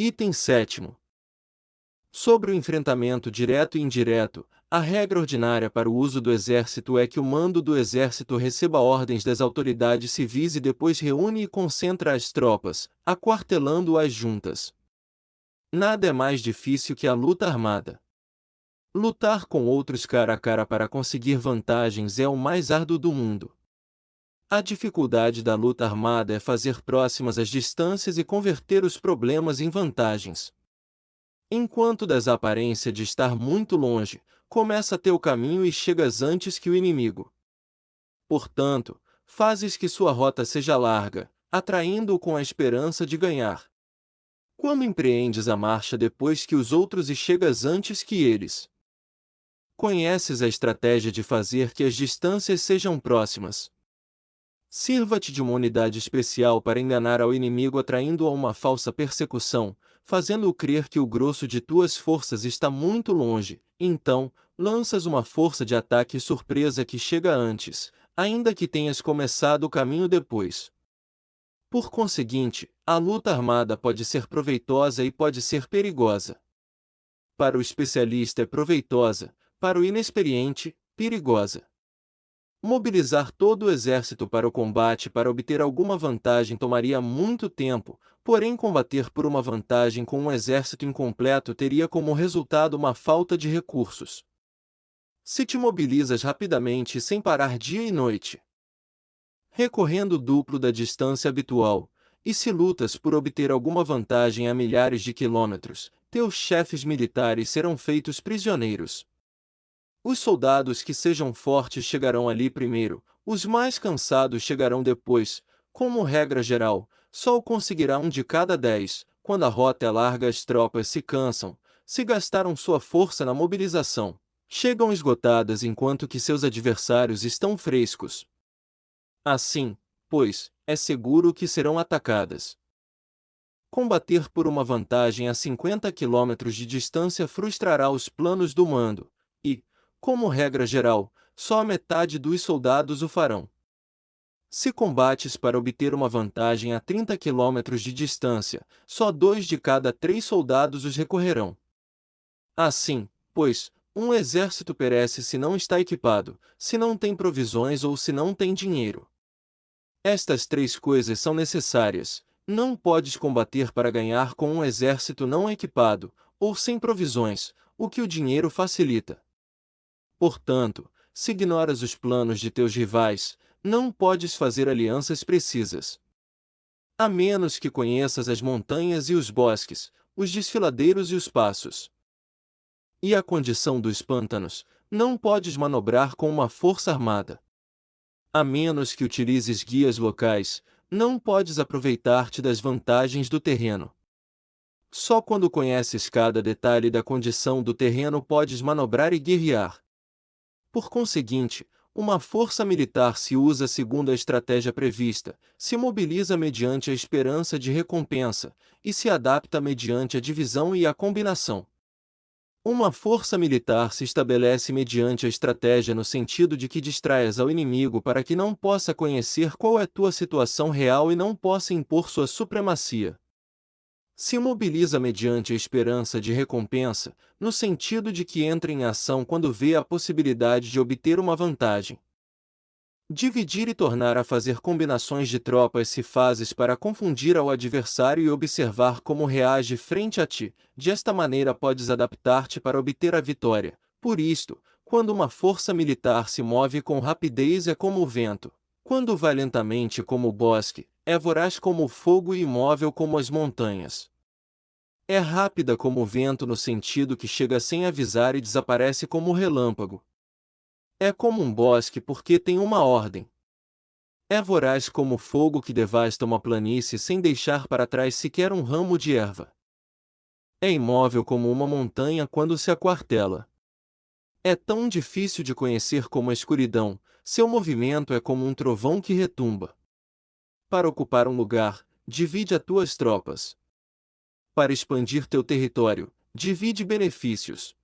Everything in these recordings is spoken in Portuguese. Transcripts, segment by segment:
Item 7º. Sobre o enfrentamento direto e indireto, a regra ordinária para o uso do exército é que o mando do exército receba ordens das autoridades civis e depois reúne e concentra as tropas, aquartelando-as juntas. Nada é mais difícil que a luta armada. Lutar com outros cara a cara para conseguir vantagens é o mais árduo do mundo. A dificuldade da luta armada é fazer próximas as distâncias e converter os problemas em vantagens. Enquanto das aparência de estar muito longe, começa teu caminho e chegas antes que o inimigo. Portanto, fazes que sua rota seja larga, atraindo-o com a esperança de ganhar. Quando empreendes a marcha depois que os outros e chegas antes que eles. Conheces a estratégia de fazer que as distâncias sejam próximas. Sirva-te de uma unidade especial para enganar ao inimigo atraindo-o a uma falsa persecução, fazendo-o crer que o grosso de tuas forças está muito longe. Então, lanças uma força de ataque surpresa que chega antes, ainda que tenhas começado o caminho depois. Por conseguinte, a luta armada pode ser proveitosa e pode ser perigosa. Para o especialista é proveitosa, para o inexperiente, perigosa. Mobilizar todo o exército para o combate para obter alguma vantagem tomaria muito tempo, porém combater por uma vantagem com um exército incompleto teria como resultado uma falta de recursos. Se te mobilizas rapidamente e sem parar dia e noite, recorrendo o duplo da distância habitual, e se lutas por obter alguma vantagem a milhares de quilômetros, teus chefes militares serão feitos prisioneiros. Os soldados que sejam fortes chegarão ali primeiro, os mais cansados chegarão depois. Como regra geral, só o conseguirá um de cada 10. Quando a rota é larga, as tropas se cansam, se gastaram sua força na mobilização. Chegam esgotadas enquanto que seus adversários estão frescos. Assim, pois, é seguro que serão atacadas. Combater por uma vantagem a 50 quilômetros de distância frustrará os planos do mando, e, como regra geral, só a metade dos soldados o farão. Se combates para obter uma vantagem a 30 quilômetros de distância, só 2 de cada 3 soldados os recorrerão. Assim, pois, um exército perece se não está equipado, se não tem provisões ou se não tem dinheiro. Estas 3 coisas são necessárias. Não podes combater para ganhar com um exército não equipado, ou sem provisões, o que o dinheiro facilita. Portanto, se ignoras os planos de teus rivais, não podes fazer alianças precisas. A menos que conheças as montanhas e os bosques, os desfiladeiros e os passos. E a condição dos pântanos, não podes manobrar com uma força armada. A menos que utilizes guias locais, não podes aproveitar-te das vantagens do terreno. Só quando conheces cada detalhe da condição do terreno podes manobrar e guerrear. Por conseguinte, uma força militar se usa segundo a estratégia prevista, se mobiliza mediante a esperança de recompensa, e se adapta mediante a divisão e a combinação. Uma força militar se estabelece mediante a estratégia no sentido de que distraias ao inimigo para que não possa conhecer qual é tua situação real e não possa impor sua supremacia. Se mobiliza mediante a esperança de recompensa, no sentido de que entra em ação quando vê a possibilidade de obter uma vantagem. Dividir e tornar a fazer combinações de tropas se fazes para confundir ao adversário e observar como reage frente a ti, desta maneira podes adaptar-te para obter a vitória. Por isto, quando uma força militar se move com rapidez é como o vento, quando vai lentamente como o bosque, é voraz como o fogo e imóvel como as montanhas. É rápida como o vento no sentido que chega sem avisar e desaparece como o relâmpago. É como um bosque porque tem uma ordem. É voraz como o fogo que devasta uma planície sem deixar para trás sequer um ramo de erva. É imóvel como uma montanha quando se aquartela. É tão difícil de conhecer como a escuridão, seu movimento é como um trovão que retumba. Para ocupar um lugar, divide as tuas tropas. Para expandir teu território, divide benefícios.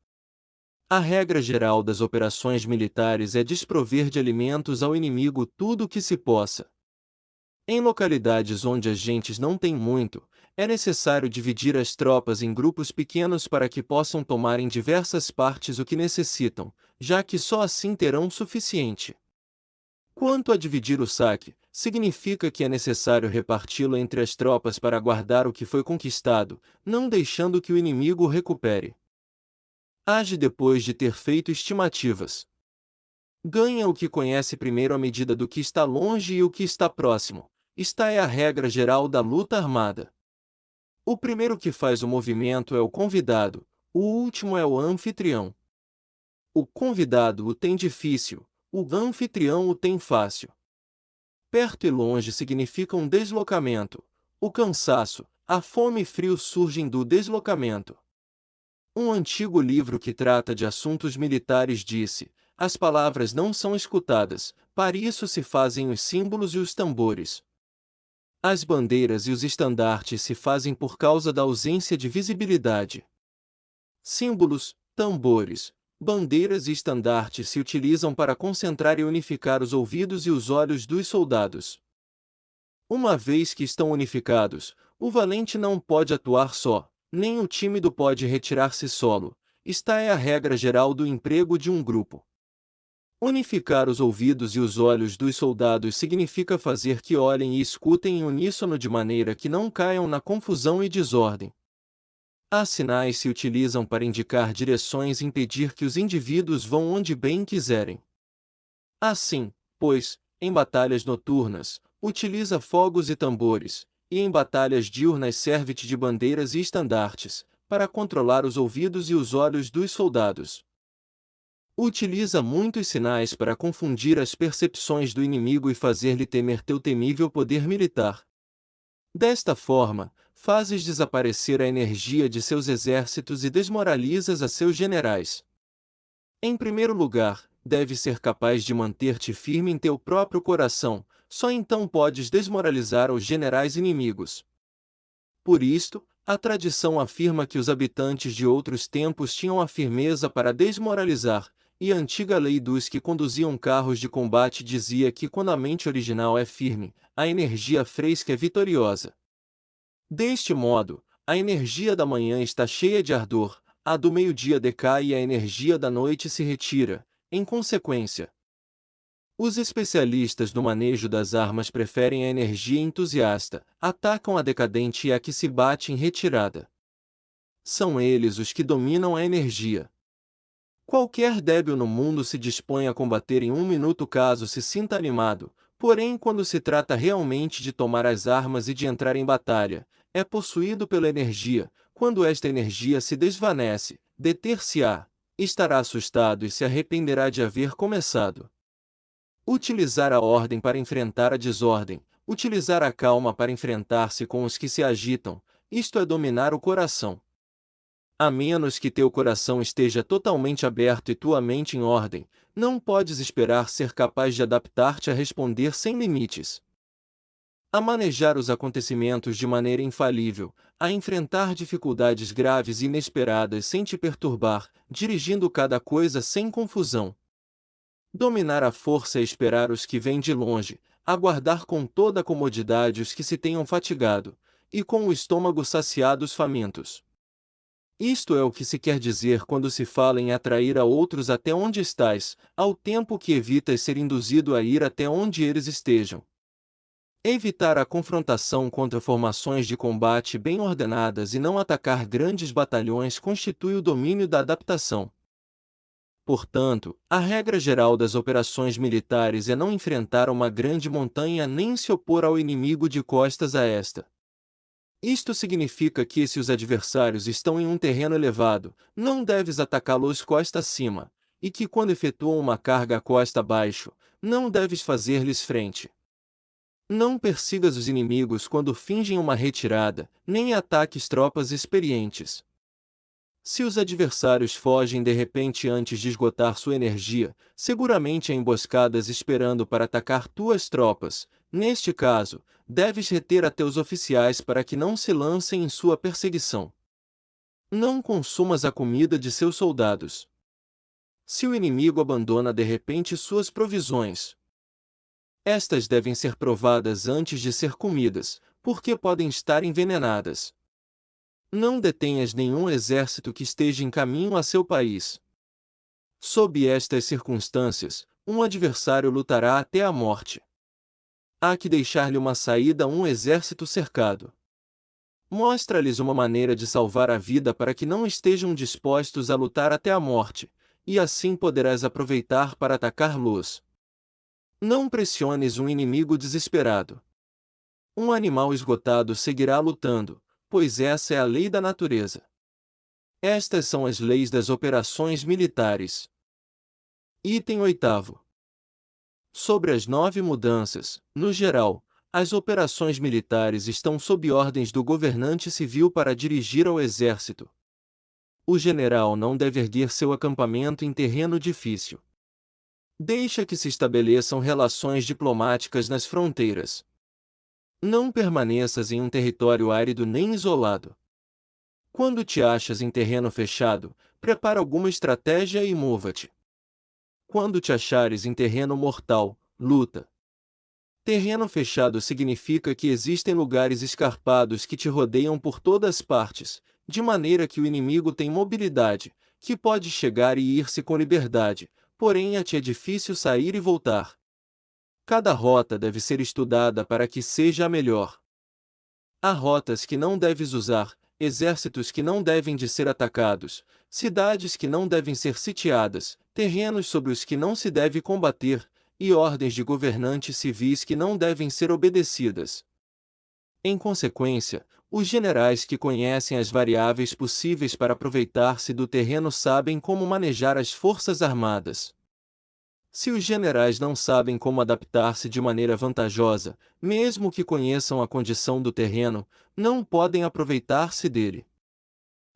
A regra geral das operações militares é desprover de alimentos ao inimigo tudo o que se possa. Em localidades onde as gentes não têm muito, É necessário dividir as tropas em grupos pequenos para que possam tomar em diversas partes o que necessitam, já que só assim terão o suficiente. Quanto a dividir o saque, significa que é necessário reparti-lo entre as tropas para guardar o que foi conquistado, não deixando que o inimigo o recupere. Age depois de ter feito estimativas. Ganha o que conhece primeiro à medida do que está longe e o que está próximo. Esta é a regra geral da luta armada. O primeiro que faz o movimento é o convidado, o último é o anfitrião. O convidado o tem difícil, o anfitrião o tem fácil. Perto e longe significam um deslocamento. O cansaço, a fome e frio surgem do deslocamento. Um antigo livro que trata de assuntos militares disse: as palavras não são escutadas, para isso se fazem os símbolos e os tambores. As bandeiras e os estandartes se fazem por causa da ausência de visibilidade. Símbolos, tambores, bandeiras e estandartes se utilizam para concentrar e unificar os ouvidos e os olhos dos soldados. Uma vez que estão unificados, o valente não pode atuar só, nem o tímido pode retirar-se solo. Esta é a regra geral do emprego de um grupo. Unificar os ouvidos e os olhos dos soldados significa fazer que olhem e escutem em uníssono de maneira que não caiam na confusão e desordem. As sinais se utilizam para indicar direções e impedir que os indivíduos vão onde bem quiserem. Assim, pois, em batalhas noturnas, utiliza fogos e tambores, e em batalhas diurnas serve-te de bandeiras e estandartes, para controlar os ouvidos e os olhos dos soldados. Utiliza muitos sinais para confundir as percepções do inimigo e fazer-lhe temer teu temível poder militar. Desta forma, fazes desaparecer a energia de seus exércitos e desmoralizas a seus generais. Em primeiro lugar, deves ser capaz de manter-te firme em teu próprio coração, só então podes desmoralizar os generais inimigos. Por isto, a tradição afirma que os habitantes de outros tempos tinham a firmeza para desmoralizar, e a antiga lei dos que conduziam carros de combate dizia que quando a mente original é firme, a energia fresca é vitoriosa. Deste modo, a energia da manhã está cheia de ardor, a do meio-dia decai e a energia da noite se retira. Em consequência, os especialistas no manejo das armas preferem a energia entusiasta, atacam a decadente e a que se bate em retirada. São eles os que dominam a energia. Qualquer débil no mundo se dispõe a combater em um minuto caso se sinta animado, porém quando se trata realmente de tomar as armas e de entrar em batalha, é possuído pela energia. Quando esta energia se desvanece, deter-se-á, estará assustado e se arrependerá de haver começado. Utilizar a ordem para enfrentar a desordem, utilizar a calma para enfrentar-se com os que se agitam, isto é dominar o coração. A menos que teu coração esteja totalmente aberto e tua mente em ordem, não podes esperar ser capaz de adaptar-te a responder sem limites. A manejar os acontecimentos de maneira infalível, a enfrentar dificuldades graves e inesperadas sem te perturbar, dirigindo cada coisa sem confusão. Dominar a força é esperar os que vêm de longe, aguardar com toda a comodidade os que se tenham fatigado, e com o estômago saciado os famintos. Isto é o que se quer dizer quando se fala em atrair a outros até onde estás, ao tempo que evitas ser induzido a ir até onde eles estejam. Evitar a confrontação contra formações de combate bem ordenadas e não atacar grandes batalhões constitui o domínio da adaptação. Portanto, a regra geral das operações militares é não enfrentar uma grande montanha nem se opor ao inimigo de costas a esta. Isto significa que se os adversários estão em um terreno elevado, não deves atacá-los costa acima, e que quando efetuam uma carga costa abaixo, não deves fazer-lhes frente. Não persigas os inimigos quando fingem uma retirada, nem ataques tropas experientes. Se os adversários fogem de repente antes de esgotar sua energia, seguramente há emboscadas esperando para atacar tuas tropas. Neste caso, deves reter a teus oficiais para que não se lancem em sua perseguição. Não consumas a comida de seus soldados. Se o inimigo abandona de repente suas provisões, estas devem ser provadas antes de ser comidas, porque podem estar envenenadas. Não detenhas nenhum exército que esteja em caminho a seu país. Sob estas circunstâncias, um adversário lutará até a morte. Há que deixar-lhe uma saída a um exército cercado. Mostra-lhes uma maneira de salvar a vida para que não estejam dispostos a lutar até a morte, e assim poderás aproveitar para atacar-los. Não pressiones um inimigo desesperado. Um animal esgotado seguirá lutando, pois essa é a lei da natureza. Estas são as leis das operações militares. Item 8º. Sobre as 9 mudanças, no geral, as operações militares estão sob ordens do governante civil para dirigir ao exército. O general não deve erguer seu acampamento em terreno difícil. Deixa que se estabeleçam relações diplomáticas nas fronteiras. Não permaneças em um território árido nem isolado. Quando te achas em terreno fechado, prepara alguma estratégia e mova-te. Quando te achares em terreno mortal, luta. Terreno fechado significa que existem lugares escarpados que te rodeiam por todas as partes, de maneira que o inimigo tem mobilidade, que pode chegar e ir-se com liberdade, porém a ti é difícil sair e voltar. Cada rota deve ser estudada para que seja a melhor. Há rotas que não deves usar, exércitos que não devem de ser atacados, cidades que não devem ser sitiadas, terrenos sobre os que não se deve combater, e ordens de governantes civis que não devem ser obedecidas. Em consequência, os generais que conhecem as variáveis possíveis para aproveitar-se do terreno sabem como manejar as forças armadas. Se os generais não sabem como adaptar-se de maneira vantajosa, mesmo que conheçam a condição do terreno, não podem aproveitar-se dele.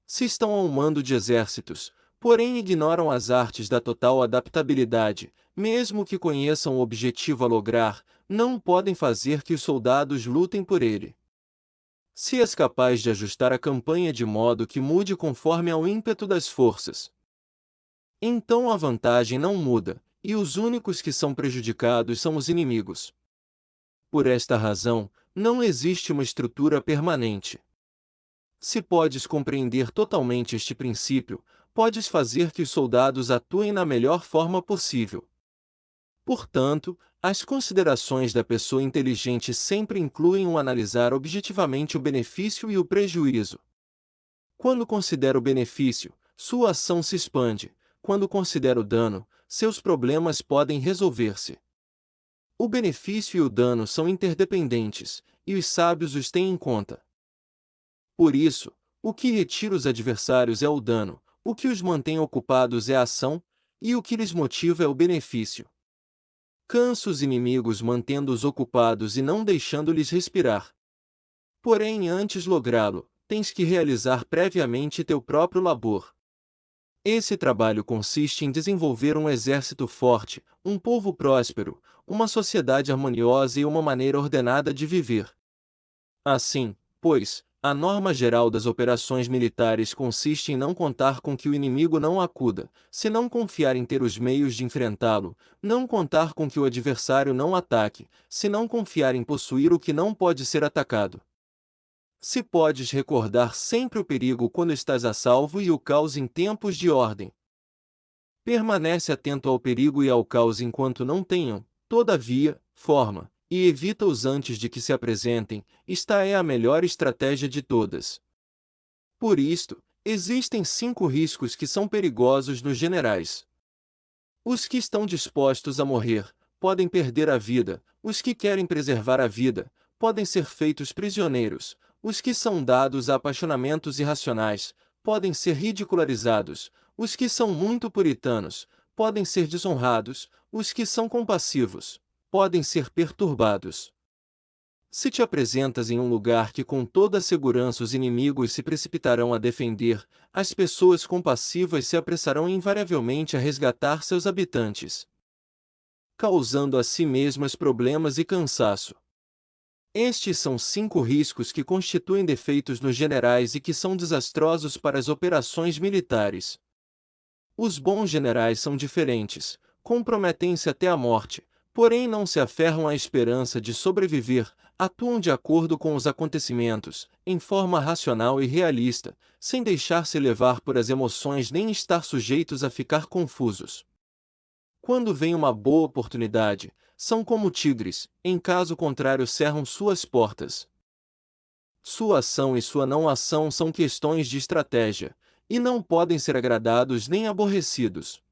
Se estão ao mando de exércitos, porém ignoram as artes da total adaptabilidade, mesmo que conheçam o objetivo a lograr, não podem fazer que os soldados lutem por ele. Se és capaz de ajustar a campanha de modo que mude conforme ao ímpeto das forças, então a vantagem não muda, e os únicos que são prejudicados são os inimigos. Por esta razão, não existe uma estrutura permanente. Se podes compreender totalmente este princípio, podes fazer que os soldados atuem na melhor forma possível. Portanto, as considerações da pessoa inteligente sempre incluem o analisar objetivamente o benefício e o prejuízo. Quando considera o benefício, sua ação se expande. Quando considera o dano, seus problemas podem resolver-se. O benefício e o dano são interdependentes, e os sábios os têm em conta. Por isso, o que retira os adversários é o dano, o que os mantém ocupados é a ação, e o que lhes motiva é o benefício. Cansa os inimigos mantendo-os ocupados e não deixando-lhes respirar. Porém, antes lográ-lo, tens que realizar previamente teu próprio labor. Esse trabalho consiste em desenvolver um exército forte, um povo próspero, uma sociedade harmoniosa e uma maneira ordenada de viver. Assim, pois, a norma geral das operações militares consiste em não contar com que o inimigo não acuda, se não confiar em ter os meios de enfrentá-lo, não contar com que o adversário não ataque, se não confiar em possuir o que não pode ser atacado. Se podes recordar sempre o perigo quando estás a salvo e o caos em tempos de ordem. Permanece atento ao perigo e ao caos enquanto não tenham, todavia, forma, e evita-os antes de que se apresentem, esta é a melhor estratégia de todas. Por isto, existem 5 riscos que são perigosos nos generais. Os que estão dispostos a morrer, podem perder a vida, os que querem preservar a vida, podem ser feitos prisioneiros, os que são dados a apaixonamentos irracionais, podem ser ridicularizados, os que são muito puritanos, podem ser desonrados, os que são compassivos, podem ser perturbados. Se te apresentas em um lugar que com toda segurança os inimigos se precipitarão a defender, as pessoas compassivas se apressarão invariavelmente a resgatar seus habitantes, causando a si mesmas problemas e cansaço. Estes são 5 riscos que constituem defeitos nos generais e que são desastrosos para as operações militares. Os bons generais são diferentes, comprometem-se até a morte, porém não se aferram à esperança de sobreviver, Atuam de acordo com os acontecimentos, em forma racional e realista, sem deixar-se levar por as emoções nem estar sujeitos a ficar confusos. Quando vem uma boa oportunidade, são como tigres, em caso contrário cerram suas portas. Sua ação e sua não ação são questões de estratégia, e não podem ser agradados nem aborrecidos.